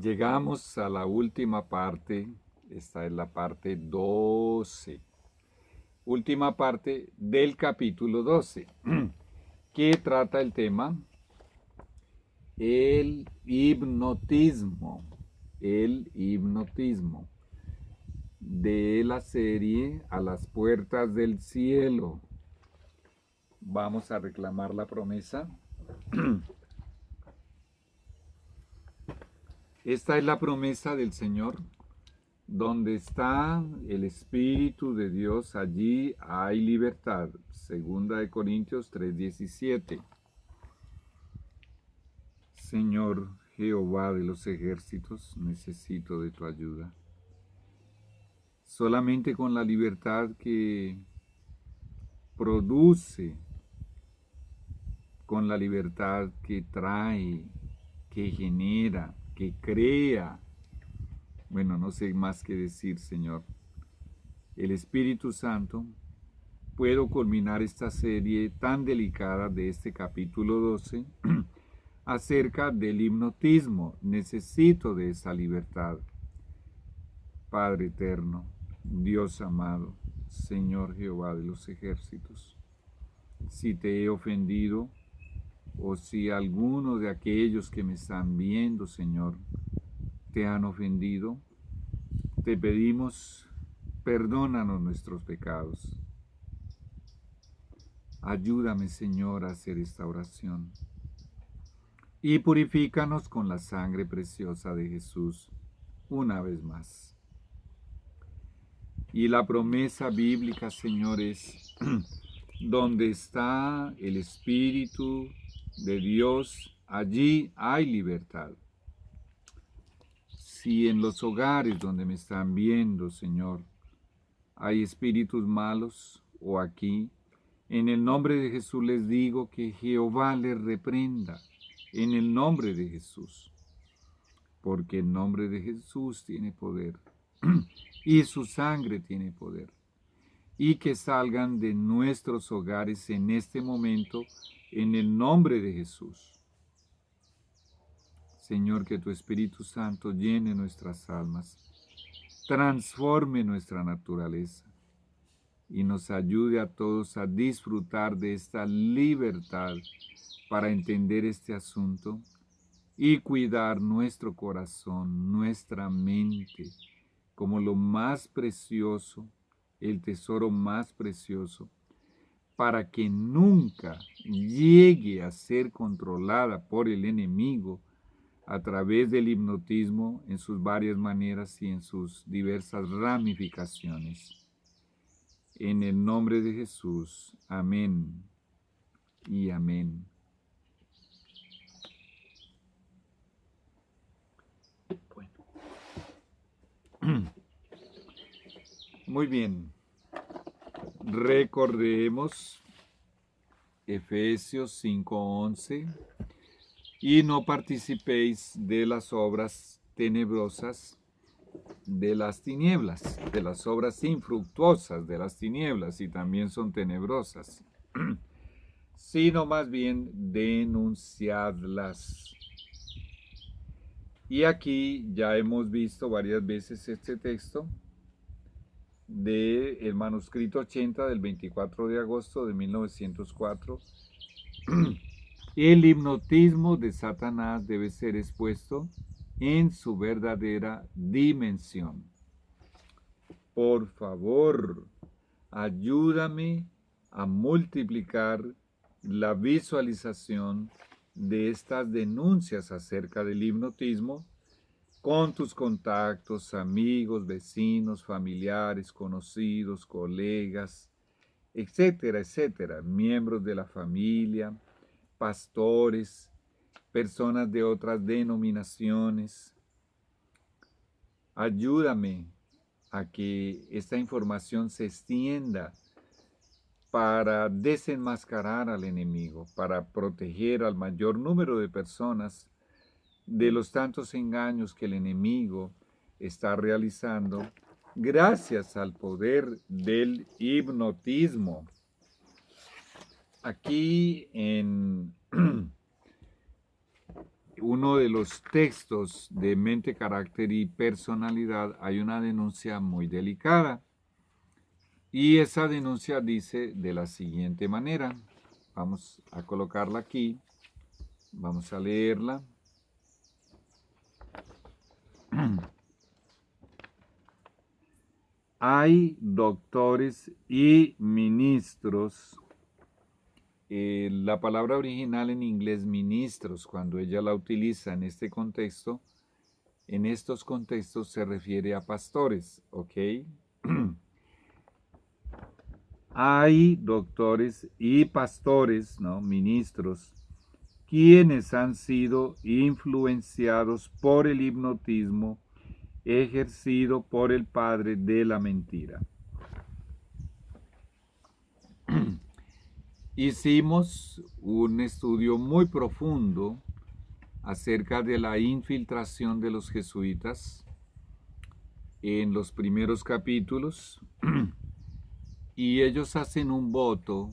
Llegamos a la última parte, esta es la parte 12, última parte del capítulo 12, que trata el tema el hipnotismo, de la serie A las puertas del cielo. Vamos a reclamar la promesa. Esta es la promesa del Señor. Donde está el Espíritu de Dios, allí hay libertad. Segunda de Corintios 3:17. Señor Jehová de los ejércitos, necesito de tu ayuda. Solamente con la libertad que produce, con la libertad que trae, que genera, que crea. Bueno, no sé más que decir, Señor. El Espíritu Santo, puedo culminar esta serie tan delicada de este capítulo 12 acerca del hipnotismo. Necesito de esa libertad. Padre eterno, Dios amado, Señor Jehová de los ejércitos, si te he ofendido o si alguno de aquellos que me están viendo, Señor, te han ofendido, te pedimos, perdónanos nuestros pecados. Ayúdame, Señor, a hacer esta oración. Y purifícanos con la sangre preciosa de Jesús una vez más. Y la promesa bíblica, Señor, es donde está el Espíritu de Dios, allí hay libertad. Si en los hogares donde me están viendo, Señor, hay espíritus malos o aquí, en el nombre de Jesús les digo que Jehová les reprenda, en el nombre de Jesús, porque el nombre de Jesús tiene poder y su sangre tiene poder, y que salgan de nuestros hogares en este momento, en el nombre de Jesús. Señor, que tu Espíritu Santo llene nuestras almas, transforme nuestra naturaleza, y nos ayude a todos a disfrutar de esta libertad para entender este asunto y cuidar nuestro corazón, nuestra mente, como lo más precioso, el tesoro más precioso, para que nunca llegue a ser controlada por el enemigo a través del hipnotismo en sus varias maneras y en sus diversas ramificaciones. En el nombre de Jesús, amén y amén. Bueno. Muy bien. Recordemos Efesios 5:11. Y no participéis de las obras tenebrosas de las tinieblas, de las obras infructuosas de las tinieblas, y también son tenebrosas, sino más bien denunciadlas. Y aquí ya hemos visto varias veces este texto del manuscrito 80 del 24 de agosto de 1904. El hipnotismo de Satanás debe ser expuesto en su verdadera dimensión. Por favor, ayúdame a multiplicar la visualización de estas denuncias acerca del hipnotismo con tus contactos, amigos, vecinos, familiares, conocidos, colegas, etcétera, etcétera, miembros de la familia, pastores, personas de otras denominaciones. Ayúdame a que esta información se extienda para desenmascarar al enemigo, para proteger al mayor número de personas de los tantos engaños que el enemigo está realizando gracias al poder del hipnotismo. Aquí en uno de los textos de mente, carácter y personalidad hay una denuncia muy delicada. Y esa denuncia dice de la siguiente manera. Vamos a colocarla aquí. Vamos a leerla. Hay doctores y ministros. La palabra original en inglés, ministros, cuando ella la utiliza en este contexto, en estos contextos se refiere a pastores, ¿ok? Hay doctores y pastores, ¿no? Ministros, quienes han sido influenciados por el hipnotismo ejercido por el padre de la mentira. Hicimos un estudio muy profundo acerca de la infiltración de los jesuitas en los primeros capítulos y ellos hacen un voto,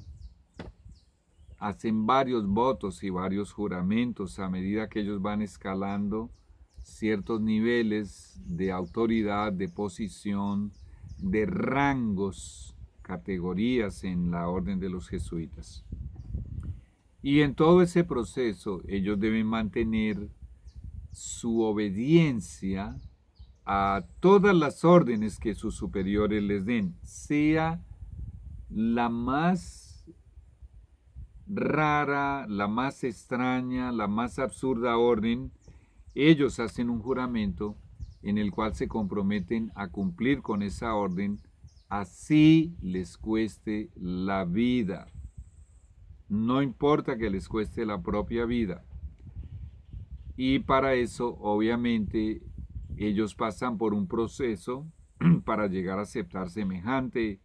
hacen varios votos y varios juramentos a medida que ellos van escalando ciertos niveles de autoridad, de posición, de rangos, categorías en la orden de los jesuitas. Y en todo ese proceso ellos deben mantener su obediencia a todas las órdenes que sus superiores les den, sea la más rara, la más extraña, la más absurda orden. Ellos hacen un juramento en el cual se comprometen a cumplir con esa orden, así les cueste la vida. No importa que les cueste la propia vida. Y para eso, obviamente, ellos pasan por un proceso para llegar a aceptar semejante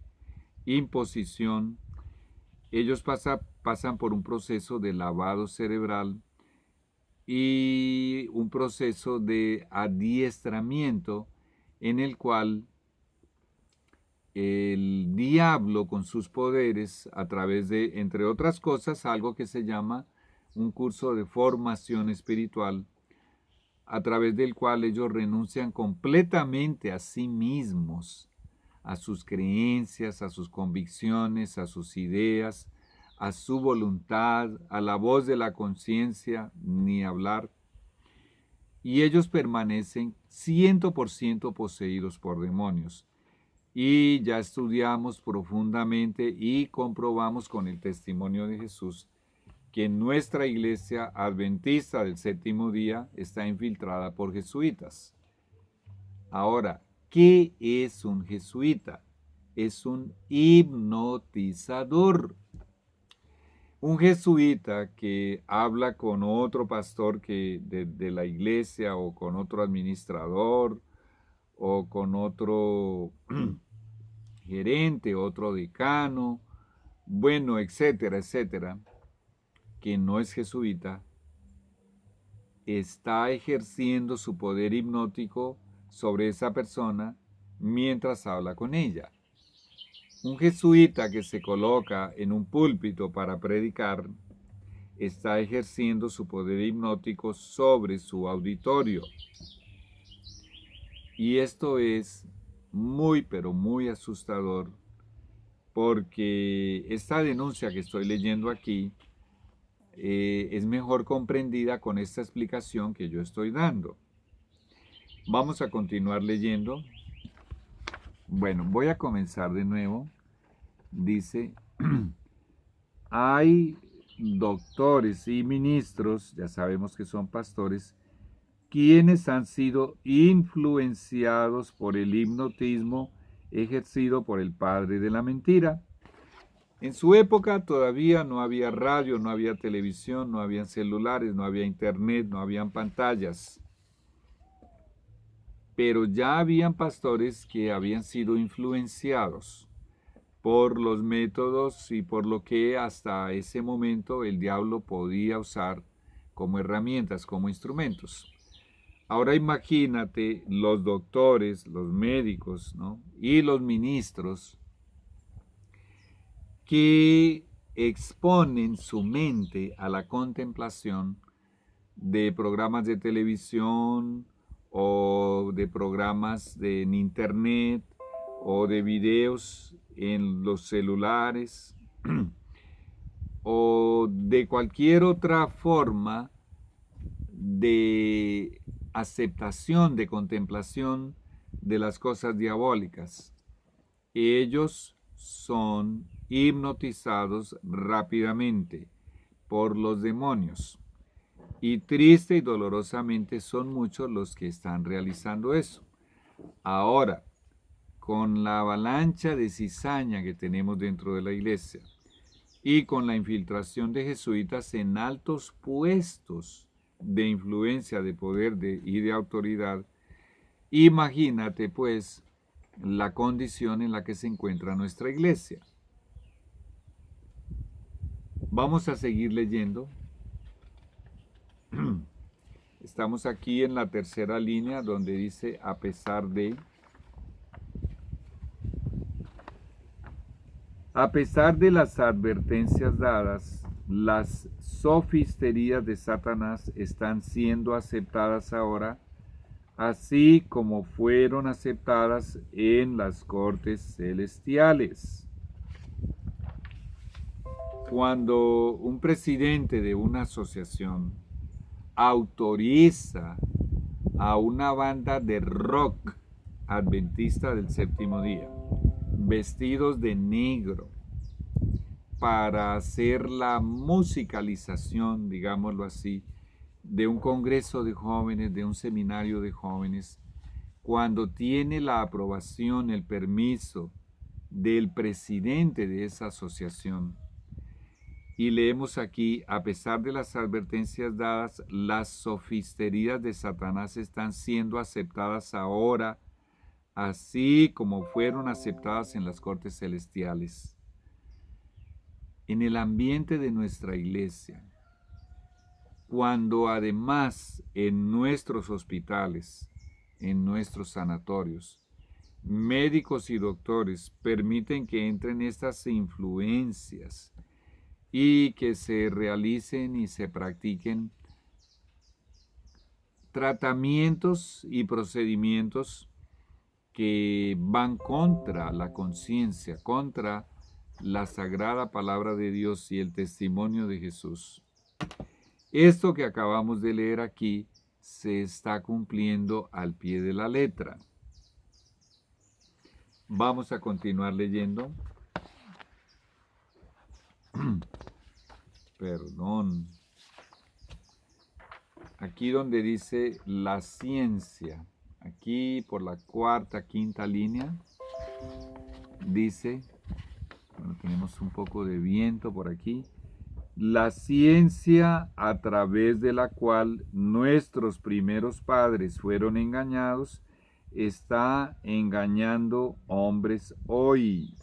imposición. Ellos pasan por un proceso de lavado cerebral y un proceso de adiestramiento en el cual el diablo con sus poderes, a través de, entre otras cosas, algo que se llama un curso de formación espiritual, a través del cual ellos renuncian completamente a sí mismos, a sus creencias, a sus convicciones, a sus ideas, a su voluntad, a la voz de la conciencia, ni hablar. Y ellos permanecen 100% poseídos por demonios. Y ya estudiamos profundamente y comprobamos con el testimonio de Jesús que nuestra iglesia adventista del séptimo día está infiltrada por jesuitas. Ahora, ¿qué es un jesuita? Es un hipnotizador. Un jesuita que habla con otro pastor de la iglesia o con otro administrador o con otro gerente, otro decano, bueno, etcétera, etcétera, que no es jesuita, está ejerciendo su poder hipnótico sobre esa persona mientras habla con ella. Un jesuita que se coloca en un púlpito para predicar está ejerciendo su poder hipnótico sobre su auditorio. Y esto es muy, pero muy asustador, porque esta denuncia que estoy leyendo aquí es mejor comprendida con esta explicación que yo estoy dando. Vamos a continuar leyendo. Bueno, voy a comenzar de nuevo. Dice, hay doctores y ministros, ya sabemos que son pastores, quienes han sido influenciados por el hipnotismo ejercido por el padre de la mentira. En su época todavía no había radio, no había televisión, no había celulares, no había internet, no habían pantallas. Pero ya habían pastores que habían sido influenciados por los métodos y por lo que hasta ese momento el diablo podía usar como herramientas, como instrumentos. Ahora imagínate los doctores, los médicos, ¿no? Y los ministros que exponen su mente a la contemplación de programas de televisión o de programas en internet o de videos en los celulares o de cualquier otra forma de aceptación, de contemplación de las cosas diabólicas. Ellos son hipnotizados rápidamente por los demonios. Y triste y dolorosamente son muchos los que están realizando eso. Ahora, con la avalancha de cizaña que tenemos dentro de la iglesia y con la infiltración de jesuitas en altos puestos de influencia, de poder y de autoridad, imagínate pues la condición en la que se encuentra nuestra iglesia. Vamos a seguir leyendo. Estamos aquí en la tercera línea donde dice a pesar de las advertencias dadas, las sofisterías de Satanás están siendo aceptadas ahora, así como fueron aceptadas en las cortes celestiales. Cuando un presidente de una asociación autoriza a una banda de rock adventista del séptimo día, vestidos de negro, para hacer la musicalización, digámoslo así, de un congreso de jóvenes, de un seminario de jóvenes, cuando tiene la aprobación, el permiso del presidente de esa asociación. Y leemos aquí, a pesar de las advertencias dadas, las sofisterías de Satanás están siendo aceptadas ahora, así como fueron aceptadas en las cortes celestiales. En el ambiente de nuestra iglesia, cuando además en nuestros hospitales, en nuestros sanatorios, médicos y doctores permiten que entren estas influencias y que se realicen y se practiquen tratamientos y procedimientos que van contra la conciencia, contra la sagrada palabra de Dios y el testimonio de Jesús. Esto que acabamos de leer aquí se está cumpliendo al pie de la letra. Vamos a continuar leyendo. Perdón. Aquí donde dice la ciencia, aquí por la cuarta, quinta línea, dice, bueno, tenemos un poco de viento por aquí, la ciencia a través de la cual nuestros primeros padres fueron engañados, está engañando hombres hoy.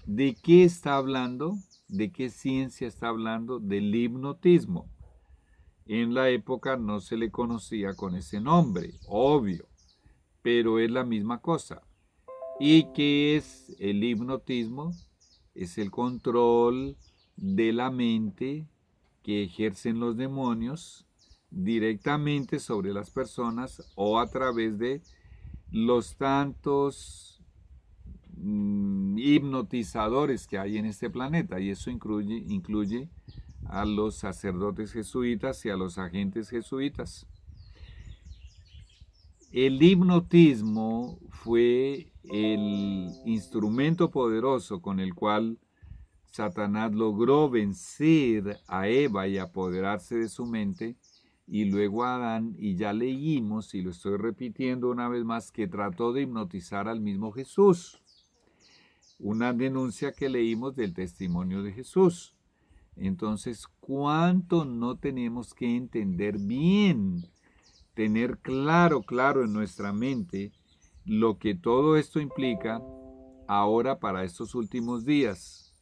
¿De qué está hablando? ¿De qué ciencia está hablando? Del hipnotismo. En la época no se le conocía con ese nombre, obvio, pero es la misma cosa. ¿Y qué es el hipnotismo? Es el control de la mente que ejercen los demonios directamente sobre las personas o a través de los tantos hipnotizadores que hay en este planeta, y eso incluye a los sacerdotes jesuitas y a los agentes jesuitas. El hipnotismo fue el instrumento poderoso con el cual Satanás logró vencer a Eva y apoderarse de su mente, y luego a Adán, y ya leímos, y lo estoy repitiendo una vez más, que trató de hipnotizar al mismo Jesús. Una denuncia que leímos del testimonio de Jesús. Entonces, ¿cuánto no tenemos que entender bien, tener claro en nuestra mente lo que todo esto implica ahora para estos últimos días?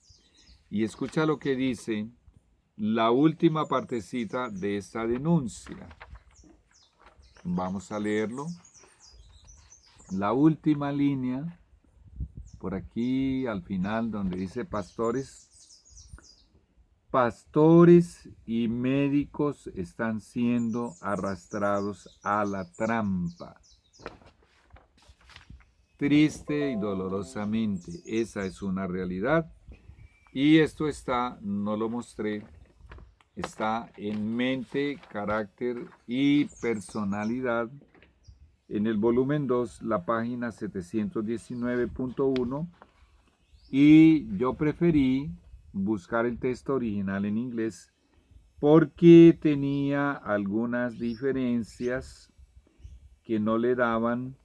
Y escucha lo que dice la última partecita de esta denuncia. Vamos a leerlo. La última línea, por aquí al final, donde dice pastores, pastores y médicos están siendo arrastrados a la trampa. Triste y dolorosamente, esa es una realidad. Y esto está, no lo mostré, está en Mente, Carácter y Personalidad, en el volumen 2, la página 719.1, y yo preferí buscar el texto original en inglés porque tenía algunas diferencias que no le daban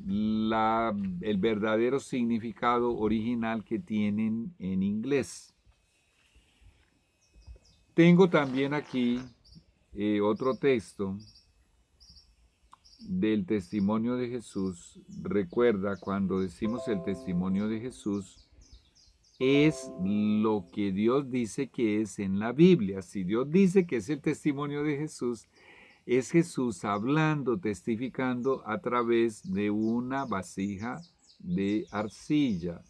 el verdadero significado original que tienen en inglés. Tengo también aquí otro texto del testimonio de Jesús. Recuerda, cuando decimos el testimonio de Jesús, es lo que Dios dice que es en la Biblia. Si Dios dice que es el testimonio de Jesús, es Jesús hablando, testificando a través de una vasija de arcilla.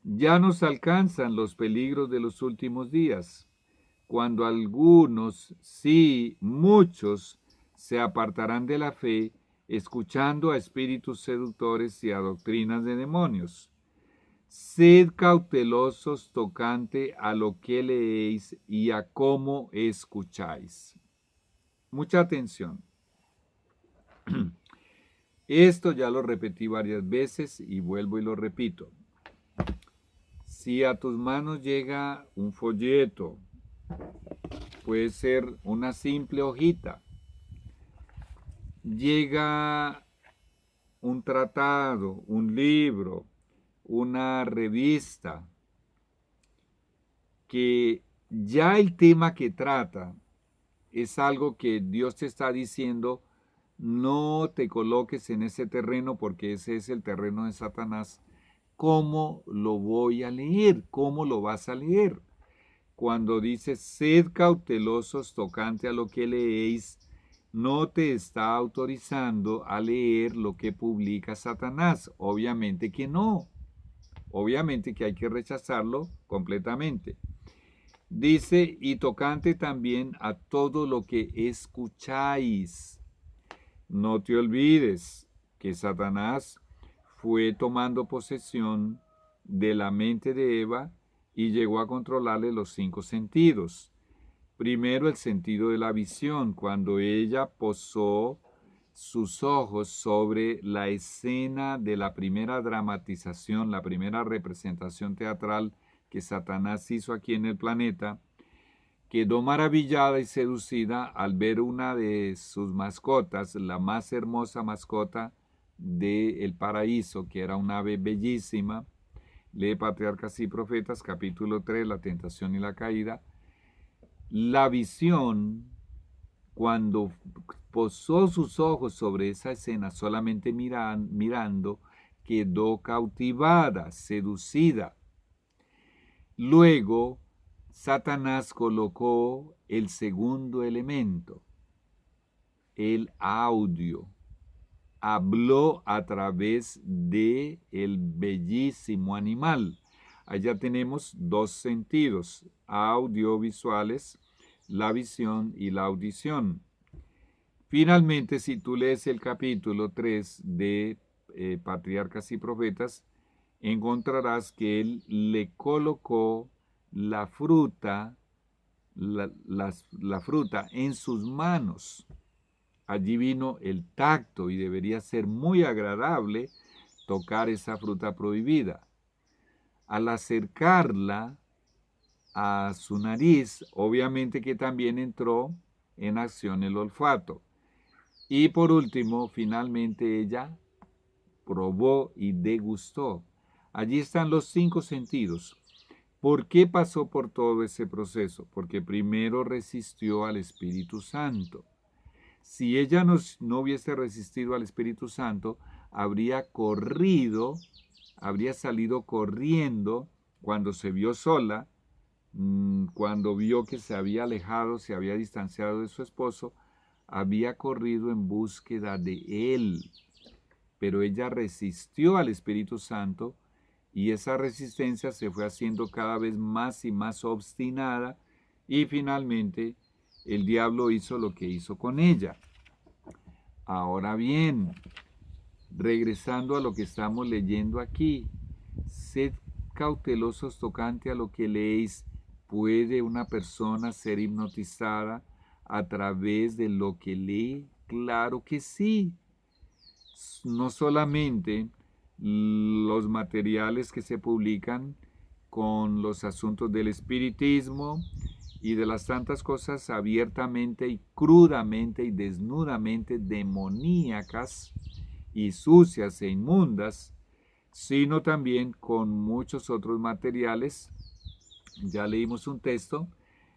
Ya nos alcanzan los peligros de los últimos días, cuando algunos, sí, muchos, se apartarán de la fe, escuchando a espíritus seductores y a doctrinas de demonios. Sed cautelosos tocante a lo que leéis y a cómo escucháis. Mucha atención. Esto ya lo repetí varias veces y vuelvo y lo repito. Si a tus manos llega un folleto, puede ser una simple hojita, llega un tratado, un libro, una revista, que ya el tema que trata es algo que Dios te está diciendo, no te coloques en ese terreno porque ese es el terreno de Satanás. ¿Cómo lo voy a leer? ¿Cómo lo vas a leer? Cuando dice, sed cautelosos tocante a lo que leéis, no te está autorizando a leer lo que publica Satanás. Obviamente que no. Obviamente que hay que rechazarlo completamente. Dice, y tocante también a todo lo que escucháis. No te olvides que Satanás fue tomando posesión de la mente de Eva y llegó a controlarle los 5 sentidos. Primero el sentido de la visión, cuando ella posó sus ojos sobre la escena de la primera dramatización, la primera representación teatral que Satanás hizo aquí en el planeta, quedó maravillada y seducida al ver una de sus mascotas, la más hermosa mascota del paraíso, que era un ave bellísima. Lee Patriarcas y Profetas, capítulo 3, la tentación y la caída. La visión, cuando posó sus ojos sobre esa escena, solamente mirando, quedó cautivada, seducida. Luego, Satanás colocó el segundo elemento, el audio. Habló a través de el bellísimo animal. Allá tenemos 2 sentidos, audiovisuales, la visión y la audición. Finalmente, si tú lees el capítulo 3 de Patriarcas y Profetas, encontrarás que él le colocó la fruta, la fruta en sus manos. Allí vino el tacto y debería ser muy agradable tocar esa fruta prohibida. Al acercarla a su nariz, obviamente que también entró en acción el olfato. Y por último, finalmente ella probó y degustó. Allí están los 5 sentidos. ¿Por qué pasó por todo ese proceso? Porque primero resistió al Espíritu Santo. Si ella no hubiese resistido al Espíritu Santo, habría salido corriendo cuando se vio sola, cuando vio que se había alejado, se había distanciado de su esposo, había corrido en búsqueda de él. Pero ella resistió al Espíritu Santo y esa resistencia se fue haciendo cada vez más y más obstinada y finalmente el diablo hizo lo que hizo con ella. Ahora bien, regresando a lo que estamos leyendo aquí, sed cautelosos tocante a lo que leéis. ¿Puede una persona ser hipnotizada a través de lo que lee? Claro que sí. No solamente los materiales que se publican con los asuntos del espiritismo y de las tantas cosas abiertamente y crudamente y desnudamente demoníacas y sucias e inmundas, sino también con muchos otros materiales. Ya leímos un texto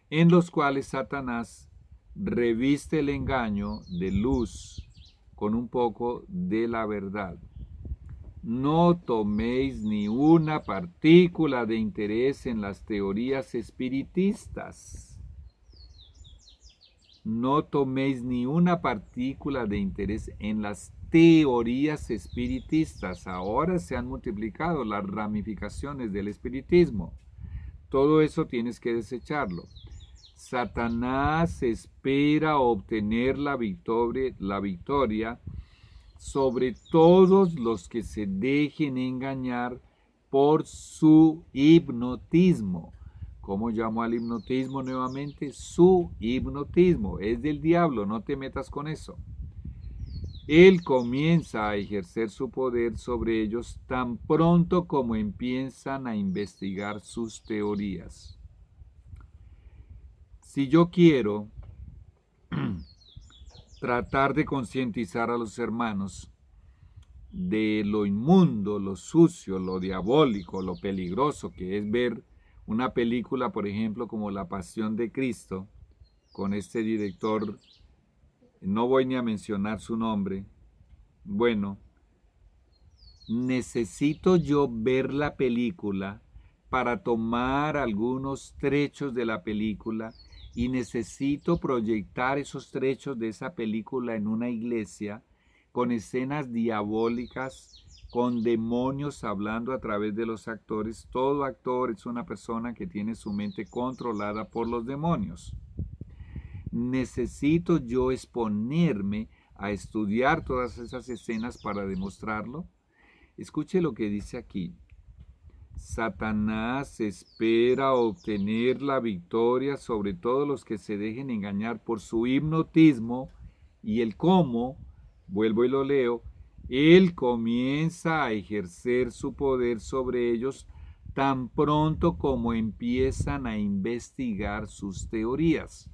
en los cuales Satanás reviste el engaño de luz con un poco de la verdad. No toméis ni una partícula de interés en las teorías espiritistas. No toméis ni una partícula de interés en las teorías espiritistas. Ahora se han multiplicado las ramificaciones del espiritismo. Todo eso tienes que desecharlo. Satanás espera obtener la victoria sobre todos los que se dejen engañar por su hipnotismo. ¿Cómo llamo al hipnotismo nuevamente? Su hipnotismo. Es del diablo, no te metas con eso. Él comienza a ejercer su poder sobre ellos tan pronto como empiezan a investigar sus teorías. Si yo quiero tratar de concientizar a los hermanos de lo inmundo, lo sucio, lo diabólico, lo peligroso que es ver una película, por ejemplo, como La Pasión de Cristo, con este director, no voy ni a mencionar su nombre. Bueno, necesito yo ver la película para tomar algunos trechos de la película y necesito proyectar esos trechos de esa película en una iglesia con escenas diabólicas, con demonios hablando a través de los actores. Todo actor es una persona que tiene su mente controlada por los demonios. Necesito yo exponerme a estudiar todas esas escenas para demostrarlo. Escuche lo que dice aquí. Satanás espera obtener la victoria sobre todos los que se dejen engañar por su hipnotismo, y el cómo, vuelvo y lo leo, él comienza a ejercer su poder sobre ellos tan pronto como empiezan a investigar sus teorías.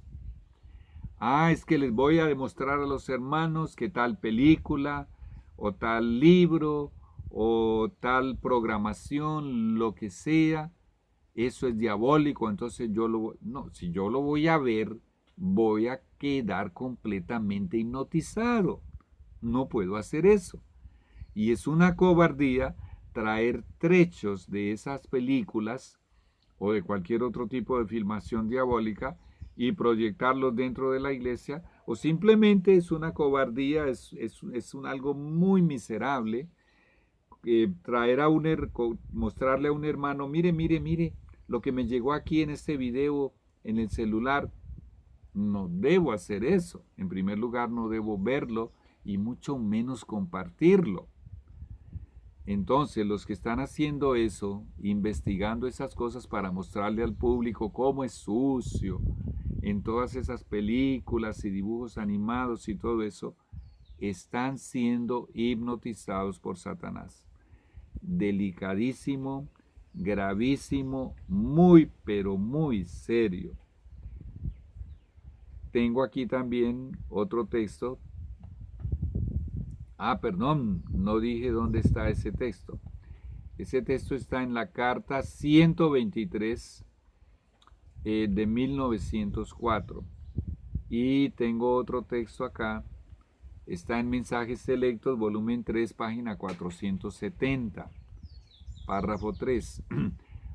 Es que les voy a demostrar a los hermanos que tal película o tal libro o tal programación, lo que sea, eso es diabólico, entonces si yo lo voy a ver, voy a quedar completamente hipnotizado. No puedo hacer eso. Y es una cobardía traer trechos de esas películas o de cualquier otro tipo de filmación diabólica y proyectarlos dentro de la iglesia, o simplemente es una cobardía, es algo muy miserable. Traer mostrarle a un hermano, mire, lo que me llegó aquí en este video, en el celular. No debo hacer eso. En primer lugar, no debo verlo y mucho menos compartirlo. Entonces, los que están haciendo eso, investigando esas cosas para mostrarle al público cómo es sucio, en todas esas películas y dibujos animados y todo eso, están siendo hipnotizados por Satanás. Delicadísimo, gravísimo, muy, pero muy serio. Tengo aquí también otro texto. Perdón, no dije dónde está ese texto. Ese texto está en la carta 123 de 1904. Y tengo otro texto acá. Está en Mensajes Selectos, volumen 3, página 470, párrafo 3.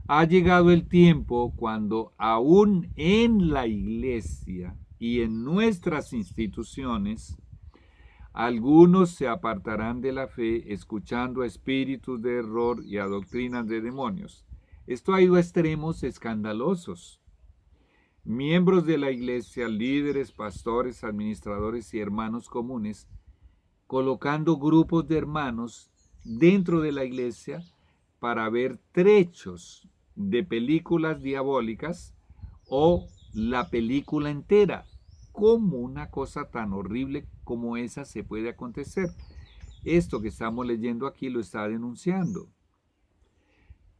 Ha llegado el tiempo cuando aún en la iglesia y en nuestras instituciones Algunos se apartarán de la fe escuchando a espíritus de error y a doctrinas de demonios. Esto ha ido a extremos escandalosos. Miembros de la iglesia, líderes, pastores, administradores y hermanos comunes, colocando grupos de hermanos dentro de la iglesia para ver trechos de películas diabólicas o la película entera. ¿Cómo una cosa tan horrible como esa se puede acontecer? Esto que estamos leyendo aquí lo está denunciando.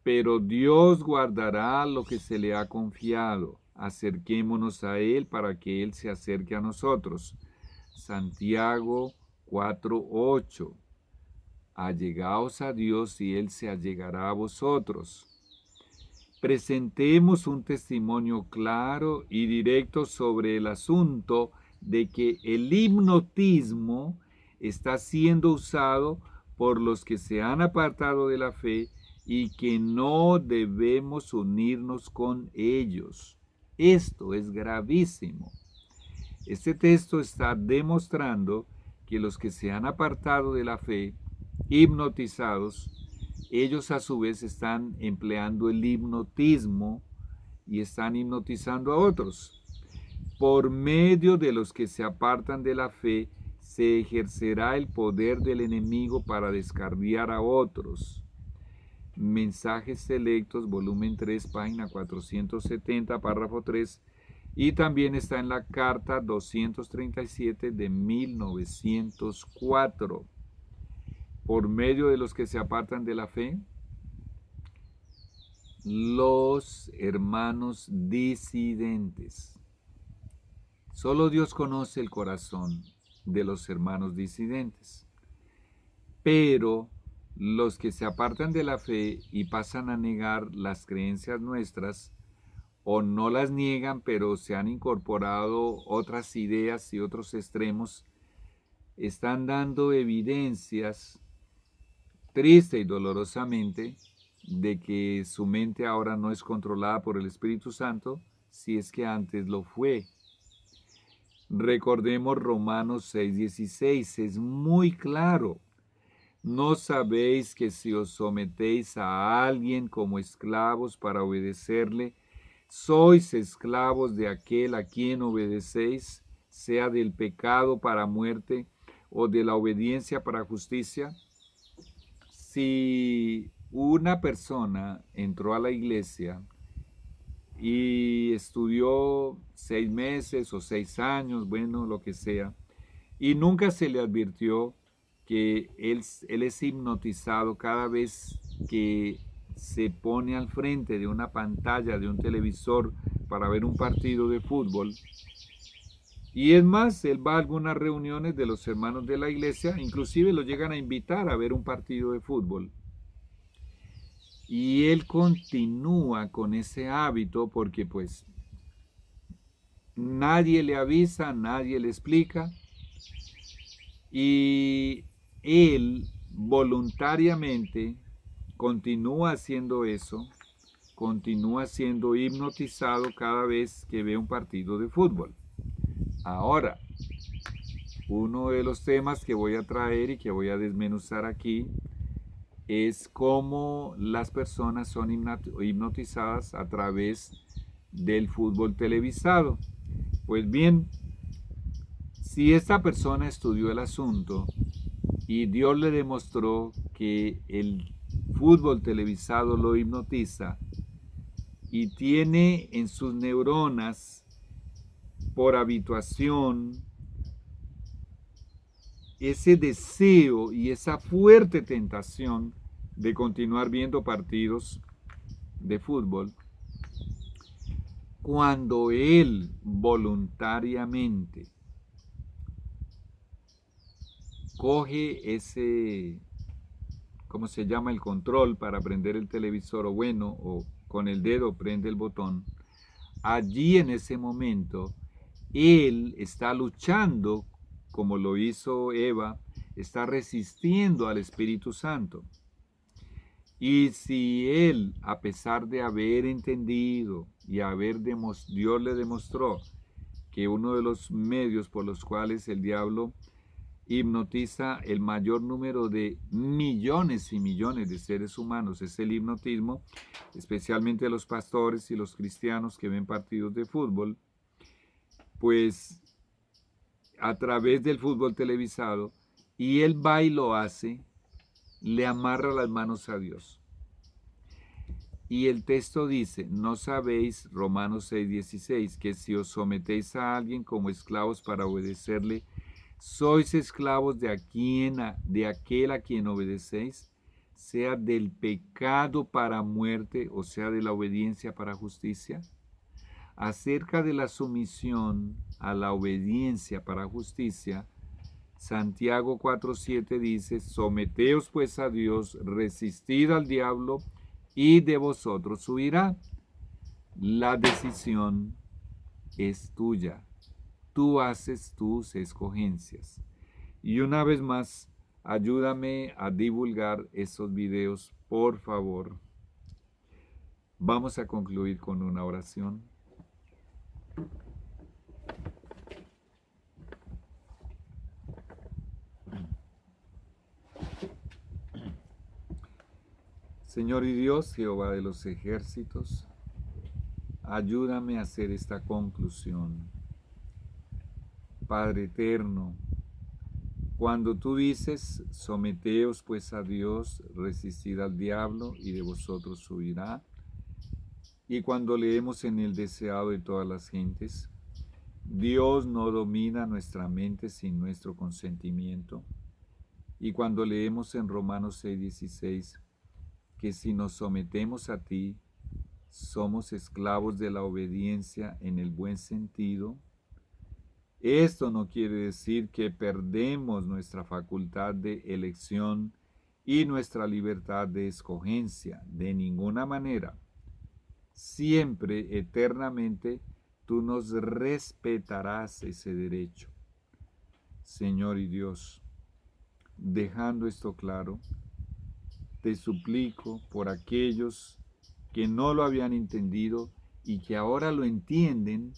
Pero Dios guardará lo que se le ha confiado. Acerquémonos a Él para que Él se acerque a nosotros. Santiago 4:8. Allegaos a Dios y Él se allegará a vosotros. Presentemos un testimonio claro y directo sobre el asunto de que el hipnotismo está siendo usado por los que se han apartado de la fe y que no debemos unirnos con ellos. Esto es gravísimo. Este texto está demostrando que los que se han apartado de la fe, hipnotizados, ellos a su vez están empleando el hipnotismo y están hipnotizando a otros. Por medio de los que se apartan de la fe, se ejercerá el poder del enemigo para descarriar a otros. Mensajes Selectos, volumen 3, página 470, párrafo 3, y también está en la carta 237 de 1904. Por medio de los que se apartan de la fe, los hermanos disidentes. Solo Dios conoce el corazón de los hermanos disidentes. Pero los que se apartan de la fe y pasan a negar las creencias nuestras, o no las niegan, pero se han incorporado otras ideas y otros extremos, están dando evidencias triste y dolorosamente de que su mente ahora no es controlada por el Espíritu Santo, si es que antes lo fue. Recordemos Romanos 6:16, es muy claro. ¿No sabéis que si os sometéis a alguien como esclavos para obedecerle, sois esclavos de aquel a quien obedecéis, sea del pecado para muerte o de la obediencia para justicia? Si una persona entró a la iglesia y estudió 6 meses o 6 años, bueno, lo que sea, y nunca se le advirtió que él es hipnotizado cada vez que se pone al frente de una pantalla, de un televisor, para ver un partido de fútbol. Y es más, él va a algunas reuniones de los hermanos de la iglesia, inclusive lo llegan a invitar a ver un partido de fútbol. Y él continúa con ese hábito porque pues nadie le avisa, nadie le explica. Y él voluntariamente continúa haciendo eso, continúa siendo hipnotizado cada vez que ve un partido de fútbol. Ahora, uno de los temas que voy a traer y que voy a desmenuzar aquí es cómo las personas son hipnotizadas a través del fútbol televisado. Pues bien, si esta persona estudió el asunto y Dios le demostró que el fútbol televisado lo hipnotiza y tiene en sus neuronas por habituación ese deseo y esa fuerte tentación de continuar viendo partidos de fútbol, cuando él voluntariamente coge ese, ¿cómo se llama?, el control para prender el televisor, o bueno, o con el dedo prende el botón, allí en ese momento él está luchando, como lo hizo Eva, está resistiendo al Espíritu Santo. Y si él, a pesar de haber entendido y Dios le demostró que uno de los medios por los cuales el diablo hipnotiza el mayor número de millones y millones de seres humanos. Es el hipnotismo, especialmente los pastores y los cristianos que ven partidos de fútbol, pues a través del fútbol televisado, y él va y lo hace, le amarra las manos a Dios. Y el texto dice, ¿no sabéis, Romanos 6:16, que si os sometéis a alguien como esclavos para obedecerle, sois esclavos de aquel a quien obedecéis, sea del pecado para muerte o sea de la obediencia para justicia? Acerca de la sumisión a la obediencia para justicia, Santiago 4:7 dice, someteos pues a Dios, resistid al diablo, y de vosotros huirá. La decisión es tuya. Tú haces tus escogencias. Y una vez más, ayúdame a divulgar esos videos, por favor. Vamos a concluir con una oración. Señor y Dios, Jehová de los ejércitos, ayúdame a hacer esta conclusión. Padre eterno, cuando tú dices, someteos pues a Dios, resistid al diablo y de vosotros huirá, y cuando leemos en el deseado de todas las gentes, Dios no domina nuestra mente sin nuestro consentimiento, y cuando leemos en Romanos 6:16, que si nos sometemos a ti, somos esclavos de la obediencia en el buen sentido. Esto no quiere decir que perdemos nuestra facultad de elección y nuestra libertad de escogencia, de ninguna manera. Siempre, eternamente, tú nos respetarás ese derecho. Señor y Dios, dejando esto claro, te suplico por aquellos que no lo habían entendido y que ahora lo entienden,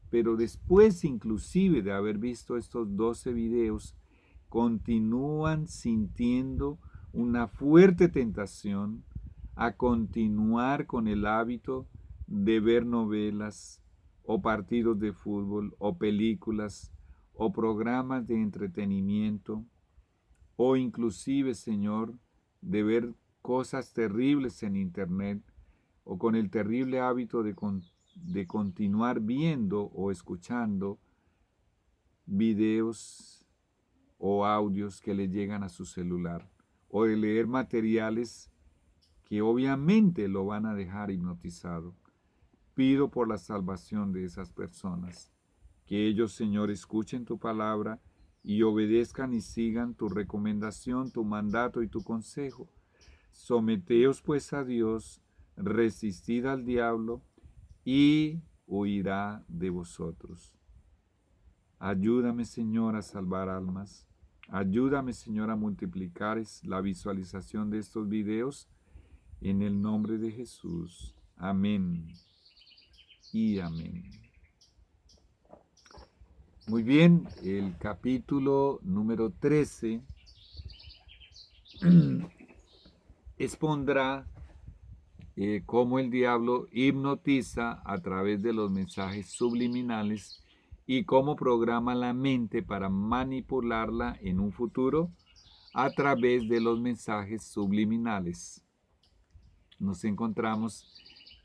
pero después inclusive de haber visto estos 12 videos, continúan sintiendo una fuerte tentación a continuar con el hábito de ver novelas o partidos de fútbol o películas o programas de entretenimiento o inclusive, Señor, de ver cosas terribles en internet o con el terrible hábito de continuar viendo o escuchando videos o audios que le llegan a su celular o de leer materiales que obviamente lo van a dejar hipnotizado. Pido por la salvación de esas personas, que ellos, Señor, escuchen tu palabra y obedezcan y sigan tu recomendación, tu mandato y tu consejo. Someteos pues a Dios, resistid al diablo y huirá de vosotros. Ayúdame, Señor, a salvar almas. Ayúdame, Señor, a multiplicar la visualización de estos videos en el nombre de Jesús. Amén y amén. Muy bien, el capítulo número 13 expondrá cómo el diablo hipnotiza a través de los mensajes subliminales y cómo programa la mente para manipularla en un futuro a través de los mensajes subliminales. Nos encontramos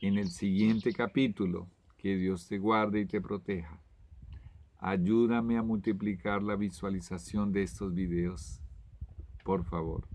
en el siguiente capítulo. Que Dios te guarde y te proteja. Ayúdame a multiplicar la visualización de estos videos, por favor.